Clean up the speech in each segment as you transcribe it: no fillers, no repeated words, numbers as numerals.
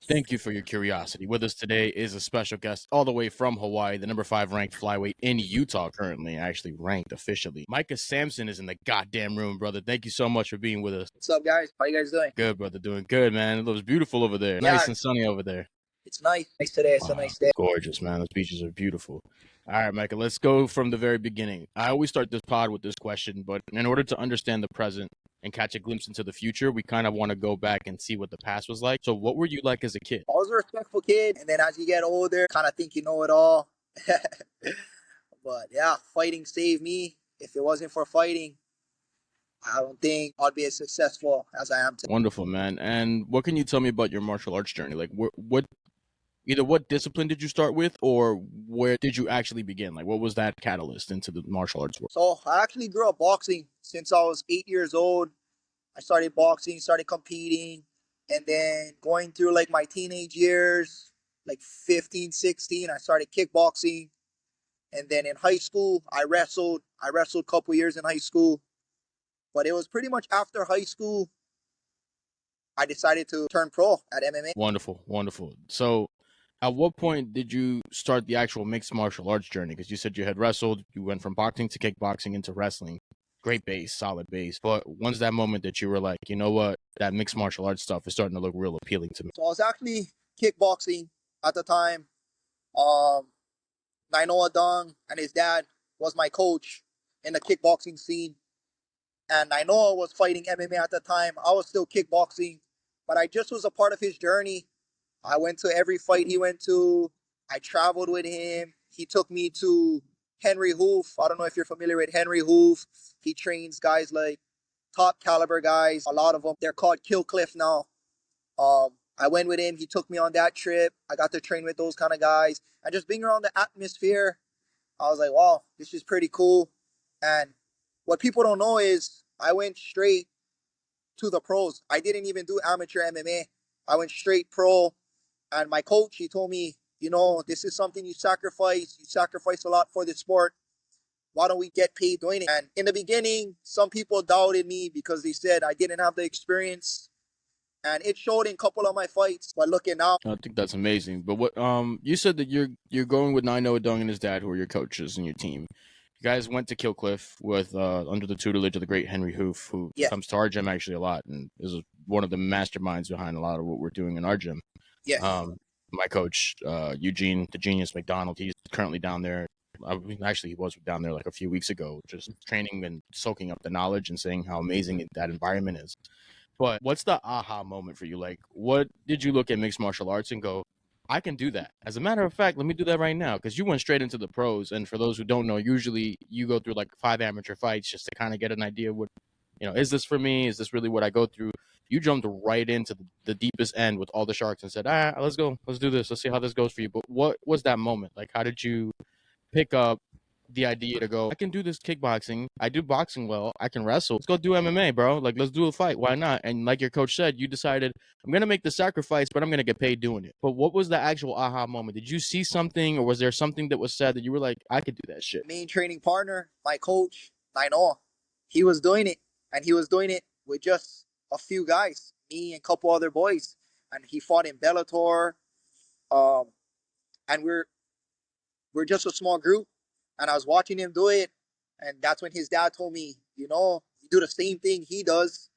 Thank you for your curiosity. With us today is a special guest all the way from Hawaii, the number 5 ranked flyweight in Utah currently, actually ranked officially. Maika Samson is in the goddamn room, brother. Thank you so much for being with us. What's up, guys? How you guys doing? Good, brother. Doing good, man. It looks beautiful over there. Yeah, Nice and sunny over there. it's nice. Nice today. It's a Wow, nice day. gorgeous, man. Those beaches are beautiful. All right, Micah, let's go from the very beginning. I always start this pod with this question, but in order to understand the present and catch a glimpse into the future, we kind of want to go back and see what the past was like. So, what were you like as a kid? I was a respectful kid, and then as you get older, kind of think you know it all. But yeah, fighting saved me. If it wasn't for fighting, I don't think I'd be as successful as I am today. Wonderful, man. And what can you tell me about your martial arts journey? Like, what either what discipline did you start with, or where did you actually begin? Like, what was that catalyst into the martial arts world? So I actually grew up boxing since I was 8 years old. I started boxing, started competing, and then going through like my teenage years, like 15, 16, I started kickboxing. And then in high school, I wrestled. I wrestled a couple years in high school. But it was pretty much after high school, I decided to turn pro at MMA. Wonderful, wonderful. So, at what point did you start the actual mixed martial arts journey? Because you said you had wrestled, you went from boxing to kickboxing into wrestling. Great base, solid base. But when's that moment that you were like, you know what, that mixed martial arts stuff is starting to look real appealing to me? So I was actually kickboxing at the time. Um, Nainoa Dong and his dad was my coach in the kickboxing scene. And Nainoa was fighting MMA at the time. I was still kickboxing, but I just was a part of his journey. I went to every fight he went to. I traveled with him. He took me to Henry Hoof. I don't know if you're familiar with Henry Hoof. He trains guys like top caliber guys. A lot of them, they're called Kill Cliff now. I went with him. He took me on that trip. I got to train with those kind of guys. And just being around the atmosphere, I was like, wow, this is pretty cool. And what people don't know is I went straight to the pros. I didn't even do amateur MMA. I went straight pro. And my coach, he told me, you know, this is something you sacrifice. You sacrifice a lot for the sport. Why don't we get paid doing it? And in the beginning, some people doubted me because they said I didn't have the experience. And it showed in a couple of my fights. But looking now, I think that's amazing. But what you said that you're going with Nainoa Dung and his dad, who are your coaches and your team. You guys went to Killcliff with under the tutelage of the great Henry Hoof, who yeah, comes to our gym actually a lot and is one of the masterminds behind a lot of what we're doing in our gym. yeah. My coach, Eugene, the genius McDonald, he's currently down there. Actually, he was down there like a few weeks ago, just training and soaking up the knowledge and saying how amazing that environment is. But what's the aha moment for you? Like, what did you look at mixed martial arts and go, I can do that? As a matter of fact, let me do that right now. Because you went straight into the pros. And for those who don't know, usually you go through like 5 amateur fights just to kind of get an idea of what, is this for me? Is this really what I go through? You jumped right into the deepest end with all the sharks and said, let's go. Let's do this. Let's see how this goes for you. But what was that moment? Like, how did you pick up the idea to go, I can do this kickboxing. I do boxing well. I can wrestle. Let's go do MMA, bro. Like, let's do a fight. Why not? And like your coach said, you decided, I'm going to make the sacrifice, but I'm going to get paid doing it. But what was the actual aha moment? Did you see something, or was there something that was said that you were like, I could do that shit? Main training partner, my coach, Nainoa, he was doing it. And he was doing it with just a few guys, me and a couple other boys. And he fought in Bellator. And we're just a small group. And I was watching him do it. And that's when his dad told me, you know, you do the same thing he does.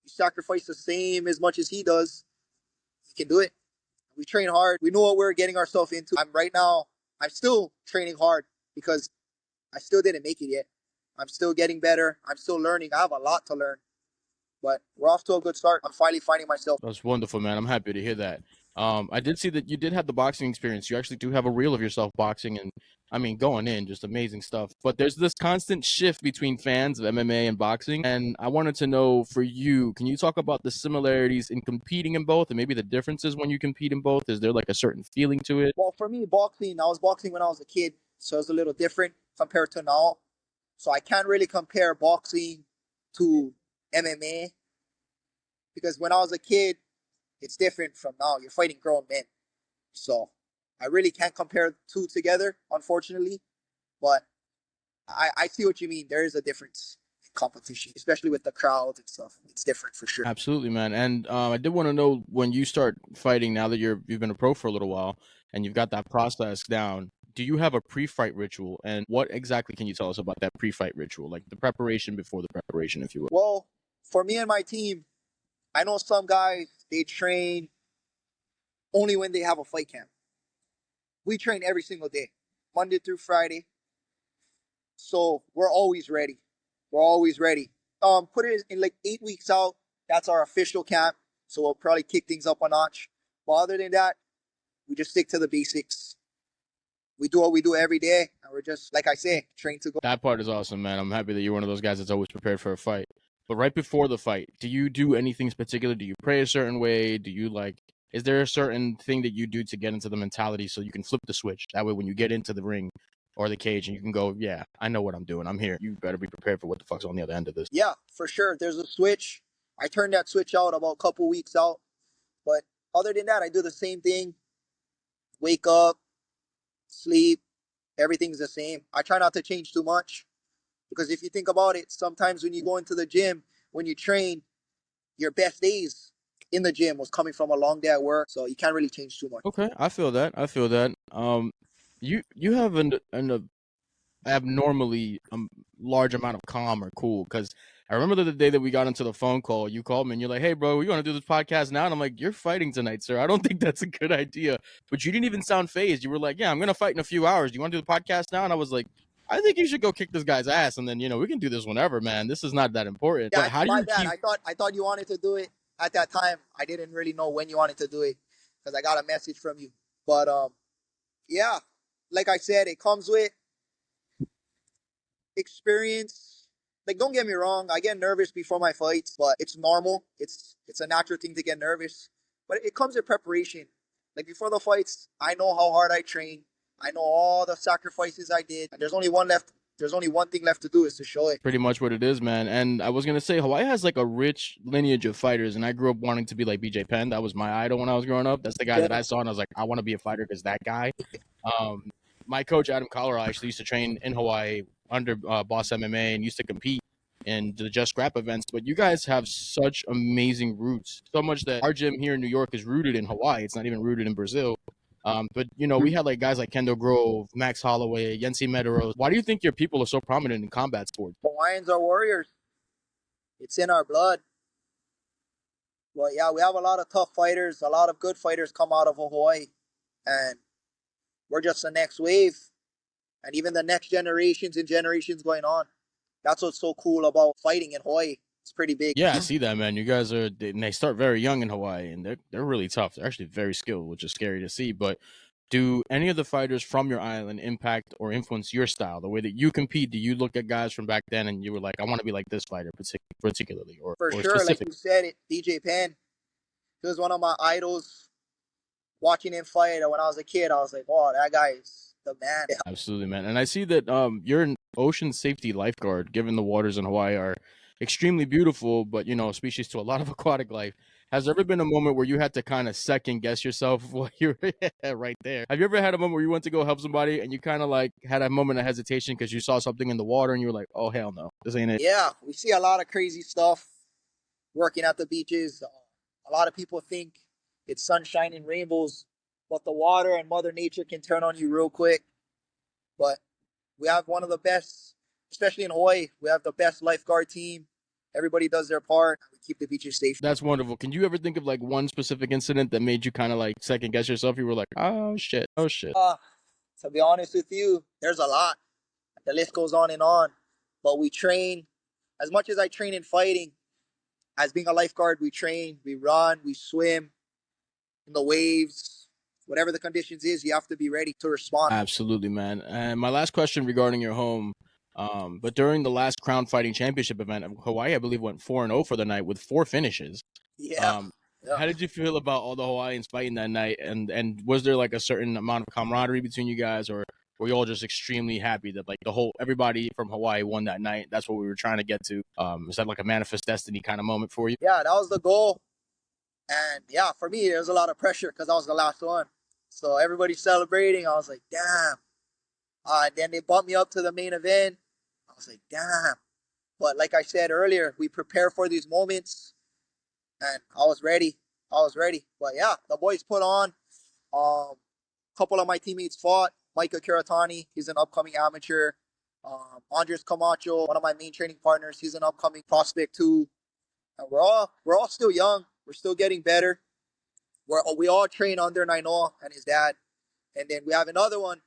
You sacrifice the same as much as he does. You can do it. We train hard. We know what we're getting ourselves into. I'm still training hard because I still didn't make it yet. I'm still getting better. I'm still learning. I have a lot to learn. But we're off to a good start. I'm finally finding myself. That's wonderful, man. I'm happy to hear that. I did see that you did have the boxing experience. You actually do have a reel of yourself boxing, and I mean, going in, just amazing stuff. But there's this constant shift between fans of MMA and boxing, and I wanted to know for you, can you talk about the similarities in competing in both, and maybe the differences when you compete in both? Is there like a certain feeling to it? Well, for me, boxing, I was boxing when I was a kid, so it's a little different compared to now. So I can't really compare boxing to MMA because when I was a kid, it's different from now. You're fighting grown men. So I really can't compare two together, unfortunately. But I see what you mean. There is a difference. competition, especially with the crowds and stuff. It's different for sure. Absolutely, man. And I did want to know, when you start fighting, now that you've been a pro for a little while and you've got that process down, do you have a pre-fight ritual? And what exactly can you tell us about that pre-fight ritual, like the preparation before the preparation, if you will? Well, for me and my team, I know some guys, they train only when they have a fight camp. We train every single day, Monday through Friday. So we're always ready. We're always ready. Put it in like 8 weeks out. That's our official camp. So we'll probably kick things up a notch. But other than that, we just stick to the basics. We do what we do every day, and we're just, like I say, trained to go. That part is awesome, man. I'm happy that you're one of those guys that's always prepared for a fight. But right before the fight, do you do anything particular? Do you pray a certain way? Do you is there a certain thing that you do to get into the mentality so you can flip the switch? That way, when you get into the ring or the cage and you can go, yeah, I know what I'm doing. I'm here. You better be prepared for what the fuck's on the other end of this. Yeah, for sure. There's a switch. I turned that switch out about a couple weeks out. But other than that, I do the same thing. Wake up, sleep, everything's the same. I try not to change too much because if you think about it, sometimes when you go into the gym, when you train, your best days in the gym was coming from a long day at work, so you can't really change too much. Okay, I feel that. You have an abnormally large amount of calm or cool, because I remember the day that we got into the phone call, you called me and you're like, hey bro, you want to do this podcast now? And I'm like, you're fighting tonight, sir. I don't think that's a good idea. But you didn't even sound phased. You were like, yeah, I'm gonna fight in a few hours. Do you want to do the podcast now? And I was like, I think you should go kick this guy's ass, and then we can do this whenever, man. This is not that important. Yeah, but how do you keep... I thought you wanted to do it at that time. I didn't really know when you wanted to do it because I got a message from you. But yeah, like I said, it comes with experience. Like, don't get me wrong, I get nervous before my fights, but it's normal. It's a natural thing to get nervous. But it comes with preparation. Like, before the fights, I know how hard I train. I know all the sacrifices I did. And there's only one thing left to do, is to show it. Pretty much what it is, man. And I was gonna say, Hawaii has like a rich lineage of fighters, and I grew up wanting to be like BJ Penn. That was my idol when I was growing up. That's the guy that I saw, and I was like, I want to be a fighter because that guy. My coach Adam Colorado actually used to train in Hawaii under Boss MMA and used to compete in the Just Scrap events. But you guys have such amazing roots, so much that our gym here in New York is rooted in Hawaii. It's not even rooted in Brazil. But we had like guys like Kendall Grove, Max Holloway, Yensi Medeiros. Why do you think your people are so prominent in combat sports? Hawaiians are warriors. It's in our blood. Well, yeah, we have a lot of tough fighters. A lot of good fighters come out of Hawaii. And we're just the next wave. And even the next generations and generations going on. That's what's so cool about fighting in Hawaii. It's pretty big. Yeah, I see that, man. You guys and they start very young in Hawaii, and they're really tough. They're actually very skilled, which is scary to see. But do any of the fighters from your island impact or influence your style, the way that you compete? Do you look at guys from back then and you were like, I want to be like this fighter particularly? For sure, like you said, DJ Penn, he was one of my idols. Watching him fight when I was a kid, I was like, wow, that guy is the man. Absolutely, man. And I see that you're an ocean safety lifeguard, given the waters in Hawaii are extremely beautiful, but species to a lot of aquatic life. Has there ever been a moment where you had to kind of second guess yourself while you're right there? Have you ever had a moment where you went to go help somebody and you kind of like had a moment of hesitation because you saw something in the water and you were like, oh hell no, this ain't it? Yeah, we see a lot of crazy stuff working at the beaches. A lot of people think it's sunshine and rainbows, but the water and Mother Nature can turn on you real quick. But we have one of the best, especially in Hawaii, we have the best lifeguard team. Everybody does their part. We keep the beaches safe. That's wonderful. Can you ever think of like one specific incident that made you kind of like second guess yourself? You were like, oh shit. To be honest with you, there's a lot. The list goes on and on. But we train, as much as I train in fighting, as being a lifeguard, we train, we run, we swim in the waves. Whatever the conditions is, you have to be ready to respond. Absolutely, man. And my last question regarding your home, but during the last Crown Fighting Championship event, Hawaii, I believe, went 4-0 for the night with 4 finishes. Yeah. How did you feel about all the Hawaiians fighting that night? And was there like a certain amount of camaraderie between you guys, or were you all just extremely happy that like everybody from Hawaii won that night? That's what we were trying to get to. Is that like a manifest destiny kind of moment for you? Yeah, that was the goal. And yeah, for me, there was a lot of pressure because I was the last one. So everybody's celebrating. I was like, damn. Then they bumped me up to the main event. I was like, damn. But like I said earlier, we prepare for these moments, and I was ready. I was ready. But yeah, the boys put on. A couple of my teammates fought. Maika Samson, he's an upcoming amateur. Andres Camacho, one of my main training partners, he's an upcoming prospect too. And we're all still young. We're still getting better. We all train under Nainoa and his dad. And then we have another one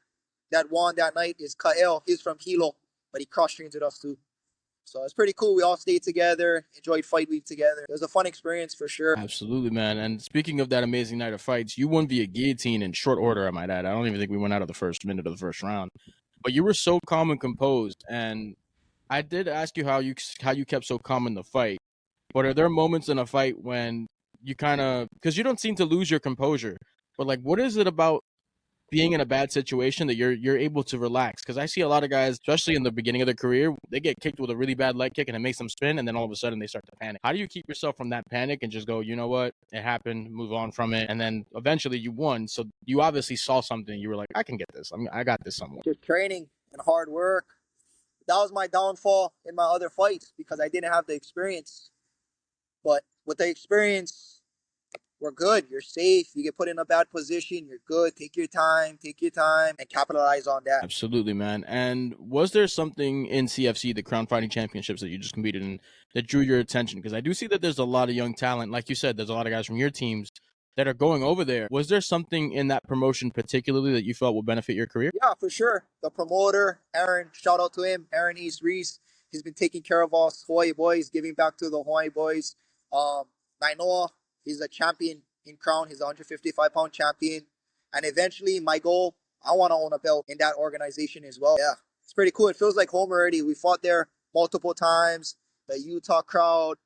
that won that night is Kael. He's from Hilo, but he cross trains with us too. So it's pretty cool. We all stayed together, enjoyed fight week together. It was a fun experience for sure. Absolutely, man. And speaking of that amazing night of fights, you won via guillotine in short order, I might add. I don't even think we went out of the first minute of the first round. But you were so calm and composed. And I did ask you how you kept so calm in the fight. But are there moments in a fight when you kind of, because you don't seem to lose your composure, but like, what is it about being in a bad situation that you're able to relax? Because I see a lot of guys, especially in the beginning of their career, they get kicked with a really bad leg kick and it makes them spin, and then all of a sudden they start to panic. How do you keep yourself from that panic and just go, you know what, it happened, move on from it, and then eventually you won? So you obviously saw something. You were like, I can get this. I got this somewhere. Just training and hard work. That was my downfall in my other fights because I didn't have the experience. But with the experience, we're good. You're safe. You get put in a bad position. You're good. Take your time, and capitalize on that. Absolutely, man. And was there something in CFC, the Crown Fighting Championships that you just competed in, that drew your attention? Because I do see that there's a lot of young talent. Like you said, there's a lot of guys from your teams that are going over there. Was there something in that promotion particularly that you felt would benefit your career? Yeah, for sure. The promoter, Aaron, shout out to him, Aaron East Reese. He's been taking care of us Hawaii boys, giving back to the Hawaii boys. Nainoa, he's a champion in Crown. He's a 155-pound champion. And eventually, my goal, I want to own a belt in that organization as well. Yeah, it's pretty cool. It feels like home already. We fought there multiple times. The Utah crowd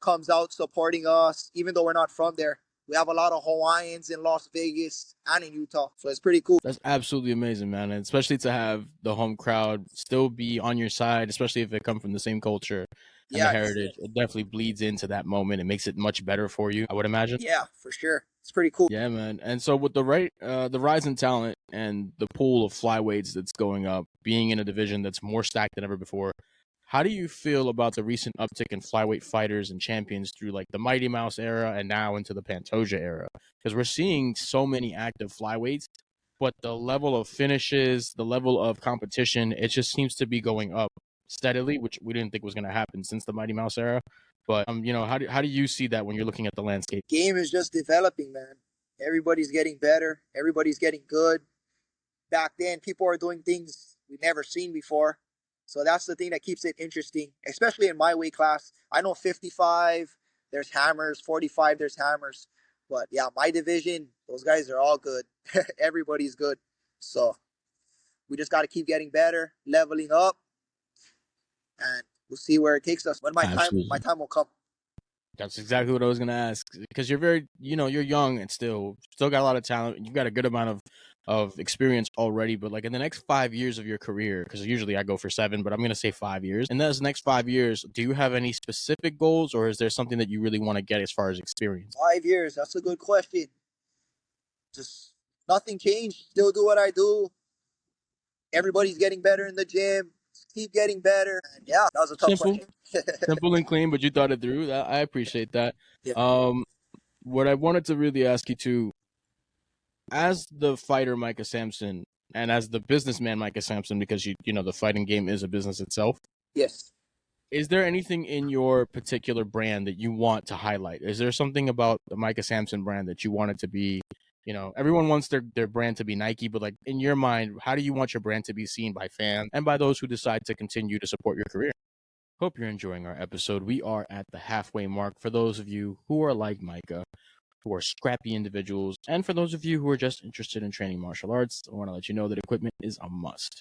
comes out supporting us, even though we're not from there. We have a lot of Hawaiians in Las Vegas and in Utah, so it's pretty cool. That's absolutely amazing, man. And especially to have the home crowd still be on your side, especially if it comes from the same culture and the heritage. It definitely bleeds into that moment. It makes it much better for you, I would imagine. Yeah, for sure. It's pretty cool. Yeah, man. And so with the rise in talent and the pool of flyweights that's going up, being in a division that's more stacked than ever before, how do you feel about the recent uptick in flyweight fighters and champions through like the Mighty Mouse era and now into the Pantoja era? Because we're seeing so many active flyweights, but the level of finishes, the level of competition, it just seems to be going up steadily, which we didn't think was going to happen since the Mighty Mouse era. But how do you see that when you're looking at the landscape? Game is just developing, man. Everybody's getting better. Everybody's getting good. Back then, people are doing things we've never seen before. So that's the thing that keeps it interesting, especially in my weight class. I know 55, there's hammers, 45, there's hammers. But yeah, my division, those guys are all good. Everybody's good. So we just got to keep getting better, leveling up, and we'll see where it takes us. When my time will come. That's exactly what I was going to ask, because you're very, you're young and still got a lot of talent. You've got a good amount of experience already, but like in the next 5 years of your career, because usually I go for 7, but I'm going to say 5 years. In those next 5 years, do you have any specific goals, or is there something that you really want to get as far as experience? 5 years, that's a good question. Just nothing changed. Still do what I do. Everybody's getting better in the gym. Keep getting better. And yeah, that was a tough question. Simple and clean, but you thought it through. I appreciate that. Yeah. What I wanted to really ask you too, as the fighter Maika Samson and as the businessman Maika Samson, because the fighting game is a business itself. Yes. Is there anything in your particular brand that you want to highlight? Is there something about the Maika Samson brand that you want it to be? Everyone wants their brand to be Nike, but like in your mind, how do you want your brand to be seen by fans and by those who decide to continue to support your career? Hope you're enjoying our episode. We are at the halfway mark for those of you who are like Maika, who are scrappy individuals, and for those of you who are just interested in training martial arts. I want to let you know that equipment is a must.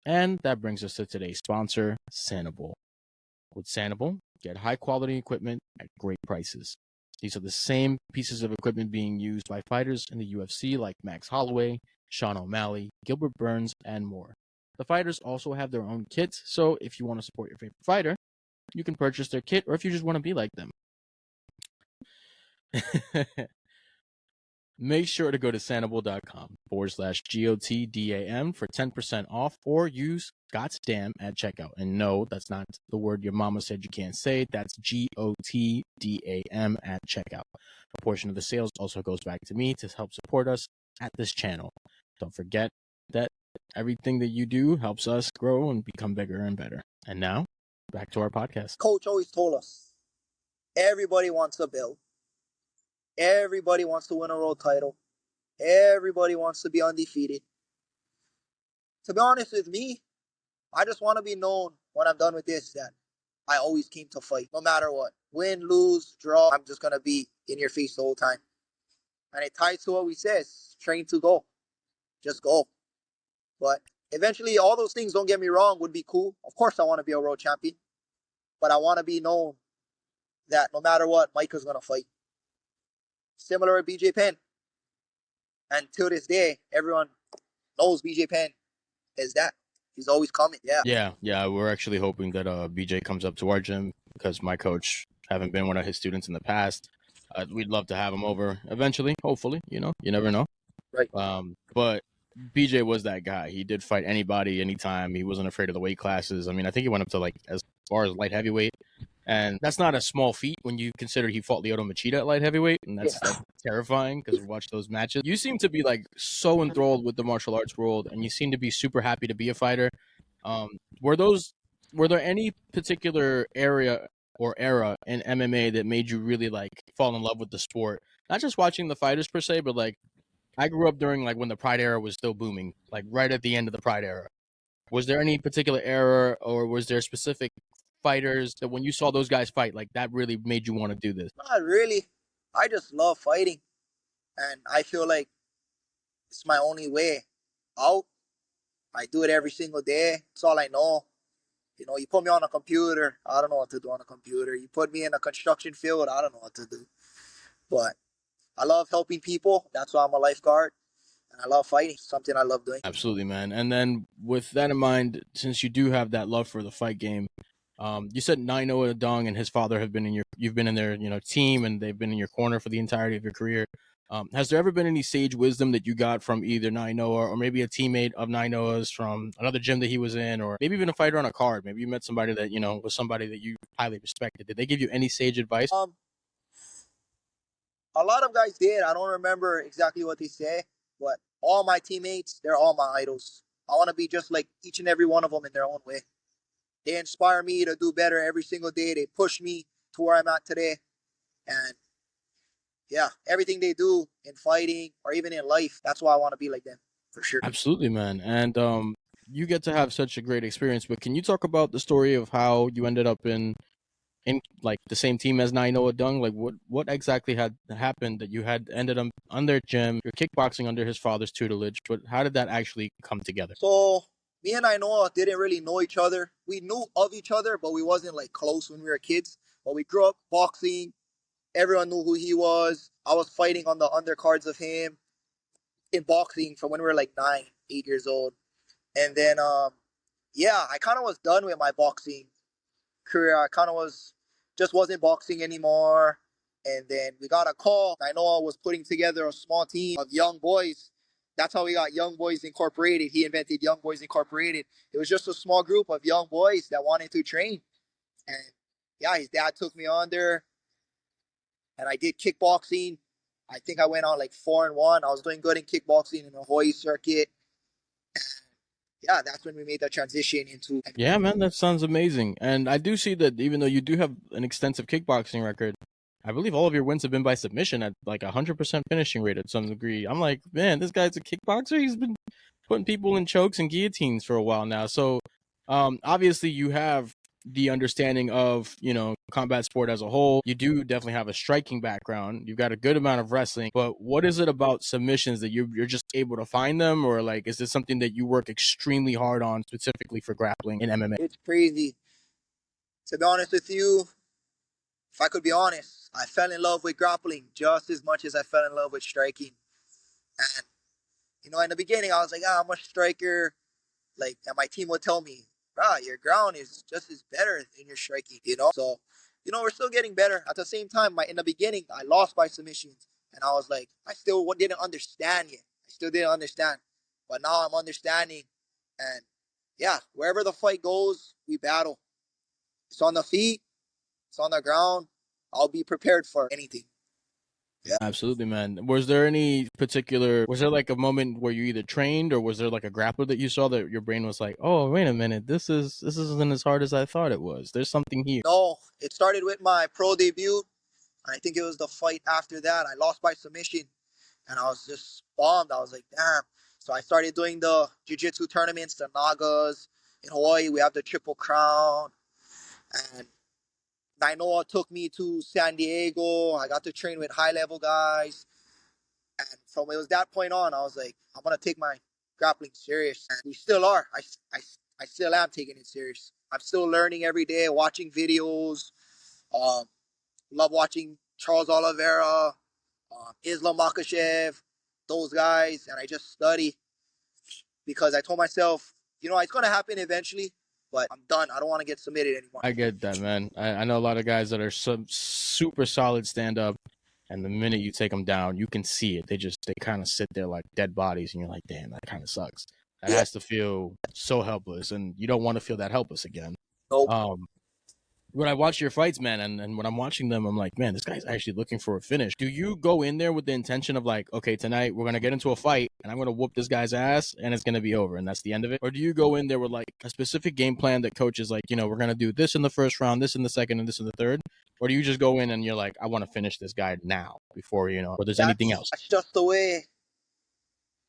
And that brings us to today's sponsor, Sanibel. With Sanibel, get high quality equipment at great prices. These are the same pieces of equipment being used by fighters in the UFC like Max Holloway, Sean O'Malley, Gilbert Burns, and more. The fighters also have their own kits, so if you want to support your favorite fighter, you can purchase their kit, or if you just want to be like them. Make sure to go to sanibel.com/GOTDAM for 10% off or use Gotsdam at checkout. And no, that's not the word your mama said you can't say. That's GOTDAM at checkout. A portion of the sales also goes back to me to help support us at this channel. Don't forget that everything that you do helps us grow and become bigger and better. And now, back to our podcast. Coach always told us, everybody wants a belt. Everybody wants to win a world title. Everybody wants to be undefeated. To be honest with me, I just want to be known when I'm done with this that I always came to fight, no matter what. Win, lose, draw, I'm just going to be in your face the whole time. And it ties to what we says, train to go. Just go. But eventually, all those things, don't get me wrong, would be cool. Of course, I want to be a world champion. But I want to be known that no matter what, Maika's going to fight. Similar with BJ Penn. And till this day, everyone knows BJ Penn is that. He's always coming. Yeah. We're actually hoping that BJ comes up to our gym because my coach haven't been one of his students in the past. We'd love to have him over eventually, hopefully. You never know. Right. But BJ was that guy. He did fight anybody, anytime. He wasn't afraid of the weight classes. I mean, I think he went up to like as far as light heavyweight. And that's not a small feat when you consider he fought Lyoto Machida at light heavyweight. And that's terrifying because we watched those matches. You seem to be like so enthralled with the martial arts world and you seem to be super happy to be a fighter. Were there any particular area or era in MMA that made you really like fall in love with the sport? Not just watching the fighters per se, but like I grew up during like when the Pride era was still booming, like right at the end of the Pride era. Was there any particular era or was there specific fighters that when you saw those guys fight, like that really made you want to do this? Not really. I just love fighting. And I feel like it's my only way out. I do it every single day. It's all I know. You put me on a computer, I don't know what to do on a computer. You put me in a construction field, I don't know what to do. But I love helping people. That's why I'm a lifeguard. And I love fighting. Something I love doing. Absolutely, man. And then with that in mind, since you do have that love for the fight game, you said Nainoa Dong and his father you've been in their, team and they've been in your corner for the entirety of your career. Has there ever been any sage wisdom that you got from either Nainoa or maybe a teammate of Nainoa's from another gym that he was in, or maybe even a fighter on a card? Maybe you met somebody that, was somebody that you highly respected. Did they give you any sage advice? A lot of guys did. I don't remember exactly what they say, but all my teammates, they're all my idols. I want to be just like each and every one of them in their own way. They inspire me to do better every single day. They push me to where I'm at today. And yeah, everything they do in fighting or even in life, that's why I want to be like them, for sure. Absolutely, man. And you get to have such a great experience, but can you talk about the story of how you ended up in like the same team as Nainoa Dung? Like what exactly had happened that you had ended up on their gym, you're kickboxing under his father's tutelage, but how did that actually come together? So me and Nainoa didn't really know each other. We knew of each other, but we wasn't like close when we were kids. But we grew up boxing. Everyone knew who he was. I was fighting on the undercards of him in boxing from when we were like 9, 8 years old. And then, I kind of was done with my boxing career. I kind of wasn't boxing anymore. And then we got a call. Nainoa was putting together a small team of young boys. That's how we got Young Boys Incorporated. He invented Young Boys Incorporated. It was just a small group of young boys that wanted to train. And yeah, his dad took me on there. And I did kickboxing. I think I went on like 4-1. I was doing good in kickboxing in the Hawaii circuit. Yeah, that's when we made the transition into... Yeah, man, that sounds amazing. And I do see that even though you do have an extensive kickboxing record, I believe all of your wins have been by submission at like 100% finishing rate at some degree. I'm like, man, this guy's a kickboxer. He's been putting people in chokes and guillotines for a while now. So obviously you have the understanding of, combat sport as a whole. You do definitely have a striking background. You've got a good amount of wrestling, but what is it about submissions that you're just able to find them? Or like, is this something that you work extremely hard on specifically for grappling in MMA? It's crazy. To be honest with you, if I could be honest, I fell in love with grappling just as much as I fell in love with striking. And, in the beginning, I was like, I'm a striker. Like, and my team would tell me, your ground is just as better than your striking, So, we're still getting better. At the same time, in the beginning, I lost by submissions. And I was like, I still didn't understand yet. I still didn't understand. But now I'm understanding. And yeah, wherever the fight goes, we battle. It's on the feet, it's on the ground. I'll be prepared for anything. Yeah. Absolutely, man. Was there like a moment where you either trained or was there like a grappler that you saw that your brain was like, oh, wait a minute, this isn't as hard as I thought it was. There's something here. No, it started with my pro debut. I think it was the fight after that. I lost by submission and I was just bombed. I was like, damn. So I started doing the jiu-jitsu tournaments, the Nagas. In Hawaii, we have the Triple Crown. And Nainoa took me to San Diego. I got to train with high-level guys. And from it was that point on, I was like, I'm going to take my grappling serious. And we still are. I still am taking it serious. I'm still learning every day, watching videos. Love watching Charles Oliveira, Islam Makhachev, those guys. And I just study because I told myself, it's going to happen eventually. But I'm done. I don't want to get submitted anymore. I get that, man. I know a lot of guys that are super solid stand-up. And the minute you take them down, you can see it. They kind of sit there like dead bodies. And you're like, damn, that kind of sucks. That has to feel so helpless. And you don't want to feel that helpless again. Nope. When I watch your fights, man, and when I'm watching them, I'm like, man, this guy's actually looking for a finish. Do you go in there with the intention of like, okay, tonight we're going to get into a fight and I'm going to whoop this guy's ass and it's going to be over and that's the end of it? Or do you go in there with like a specific game plan that coach is like, we're going to do this in the first round, this in the second, and this in the third? Or do you just go in and you're like, I want to finish this guy now before, or there's anything else? That's just the way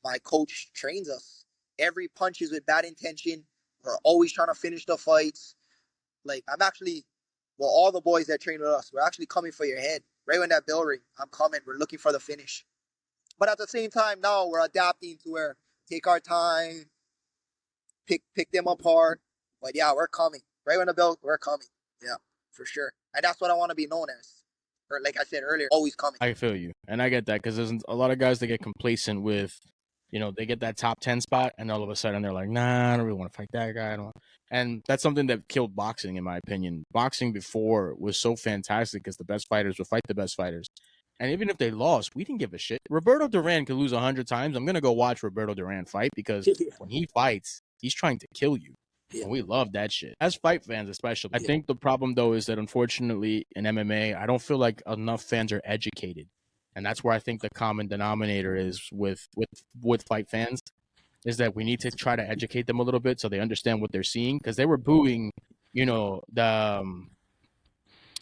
my coach trains us. Every punch is with bad intention. We're always trying to finish the fights. Like, all the boys that train with us, we're actually coming for your head. Right when that bell ring, I'm coming. We're looking for the finish. But at the same time, now we're adapting to where take our time, pick them apart. But yeah, we're coming. Right when the bell, we're coming. Yeah, for sure. And that's what I want to be known as. Or like I said earlier, always coming. I feel you. And I get that because there's a lot of guys that get complacent with, they get that top 10 spot and all of a sudden they're like, nah, I don't really want to fight that guy. And that's something that killed boxing, in my opinion. Boxing before was so fantastic because the best fighters would fight the best fighters. And even if they lost, we didn't give a shit. Roberto Duran could lose 100 times. I'm going to go watch Roberto Duran fight because when he fights, he's trying to kill you. And we love that shit. As fight fans, especially. I think the problem, though, is that unfortunately in MMA, I don't feel like enough fans are educated. And that's where I think the common denominator is with fight fans, is that we need to try to educate them a little bit so they understand what they're seeing. Because they were booing,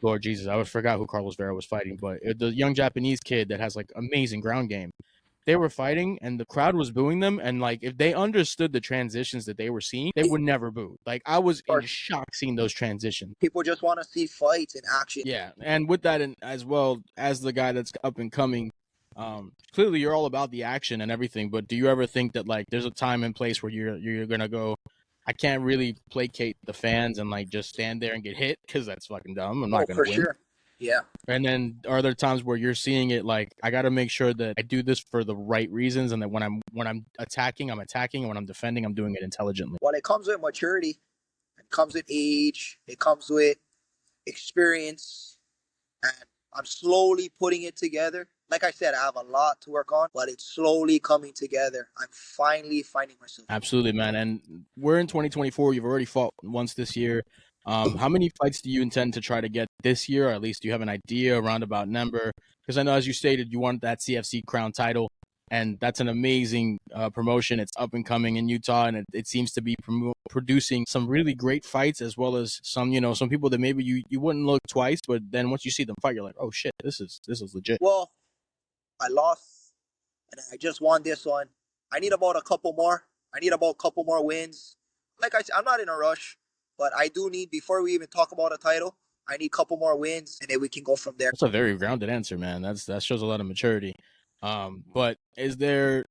Lord Jesus, I forgot who Carlos Vera was fighting, but the young Japanese kid that has like amazing ground game. They were fighting and the crowd was booing them. And like, if they understood the transitions that they were seeing, they would never boo. Like, I was in shock seeing those transitions. People just want to see fights in action. Yeah. And with that, and as well as the guy that's up and coming, clearly you're all about the action and everything. But do you ever think that like there's a time and place where you're going to go, I can't really placate the fans and like just stand there and get hit because that's fucking dumb. I'm not going to win. Sure. Yeah. And then are there times where you're seeing it like, I got to make sure that I do this for the right reasons and that when I'm attacking, I'm attacking, and when I'm defending, I'm doing it intelligently? Well, it comes with maturity. It comes with age. It comes with experience. And I'm slowly putting it together. Like I said, I have a lot to work on, but it's slowly coming together. I'm finally finding myself. Absolutely, man. And we're in 2024. You've already fought once this year. How many fights do you intend to try to get this year? Or at least do you have an idea, a roundabout number? Because I know, as you stated, you want that CFC crown title, and that's an amazing promotion. It's up and coming in Utah, and it seems to be producing some really great fights, as well as some people that maybe you wouldn't look twice, but then once you see them fight, you're like, oh shit, this is legit. Well, I lost, and I just won this one. I need about a couple more. I need about a couple more wins. Like I said, I'm not in a rush. But I do need, before we even talk about a title, I need a couple more wins, and then we can go from there. That's a very grounded answer, man. That shows a lot of maturity. But is there,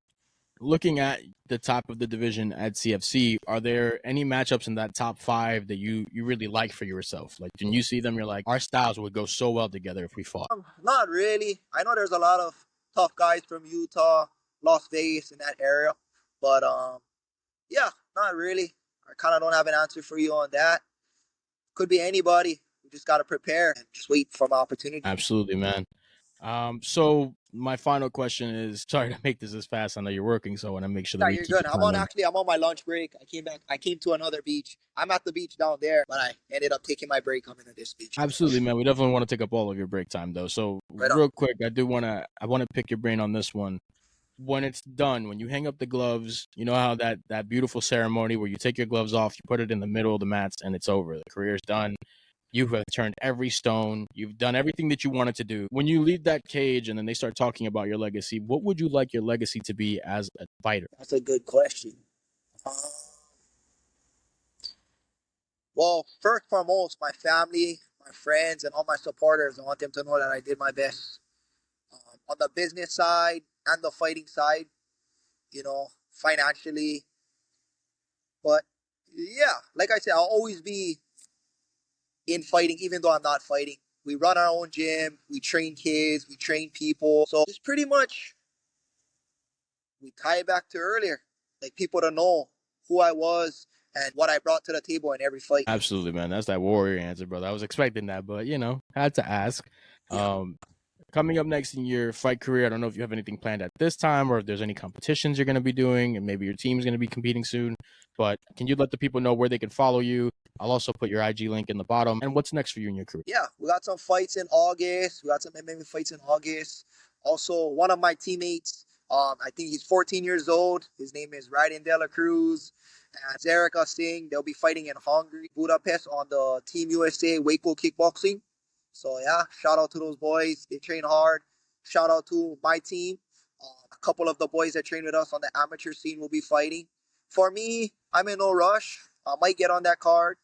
looking at the top of the division at CFC, are there any matchups in that top 5 that you really like for yourself? Like, when you see them, you're like, our styles would go so well together if we fought. Not really. I know there's a lot of tough guys from Utah, Las Vegas, in that area. But, yeah, not really. I kind of don't have an answer for you on that. Could be anybody. We just got to prepare and just wait for my opportunity. Absolutely, man. So My final question is, sorry to make this as fast. I know you're working, so I want to make sure that Yeah, we you're keep good. the I'm time on limit. I'm on my lunch break. I came to another beach. I'm at the beach down there, but I ended up taking my break coming to this beach. Absolutely, man. We definitely want to take up all of your break time, though. So, Right on. real quick, I want to pick your brain on this one. When it's done, when you hang up the gloves, you know how that beautiful ceremony where you take your gloves off, you put it in the middle of the mats, and it's over. The career's done. You have turned every stone. You've done everything that you wanted to do. When you leave that cage and then they start talking about your legacy, what would you like your legacy to be as a fighter? That's a good question. Um, well, first and foremost, my family, my friends, and all my supporters. I want them to know that I did my best on the business side and the fighting side. Financially, but yeah, like I said, I'll always be in fighting, even though I'm not fighting. We run our own gym. We train kids. We train people. So it's pretty much we tie it back to earlier, like people to know who I was and what I brought to the table in every fight. Absolutely, man. That's that warrior answer, brother. I was expecting that, but had to ask. Yeah, Um, Coming up next in your fight career, I don't know if you have anything planned at this time or if there's any competitions you're going to be doing, and maybe your team's going to be competing soon. But can you let the people know where they can follow you? I'll also put your IG link in the bottom. And what's next for you in your career? yeah, we got some fights in August. We got some MMA fights in August. Also, one of my teammates, I think he's 14 years old. His name is Raiden De La Cruz and Zerika Singh. They'll be fighting in Hungary, Budapest on the Team USA Waco Kickboxing. So yeah, shout out to those boys. They train hard. Shout out to my team. A couple of the boys that train with us on the amateur scene will be fighting. For me, I'm in no rush. I might get on that card.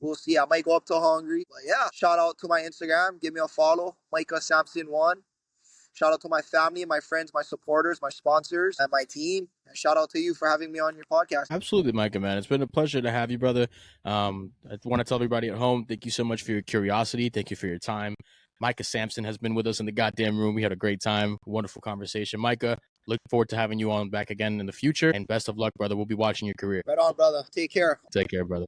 We'll see. I might go up to Hungary. But yeah, shout out to my Instagram. Give me a follow. Maika Samson 1. Shout out to my family, my friends, my supporters, my sponsors, and my team. And shout out to you for having me on your podcast. Absolutely, Micah, man. It's been a pleasure to have you, brother. I want to tell everybody at home, thank you so much for your curiosity. Thank you for your time. Maika Samson has been with us in the goddamn room. We had a great time. Wonderful conversation. Maika, look forward to having you on back again in the future. And best of luck, brother. We'll be watching your career. Right on, brother. Take care. Take care, brother.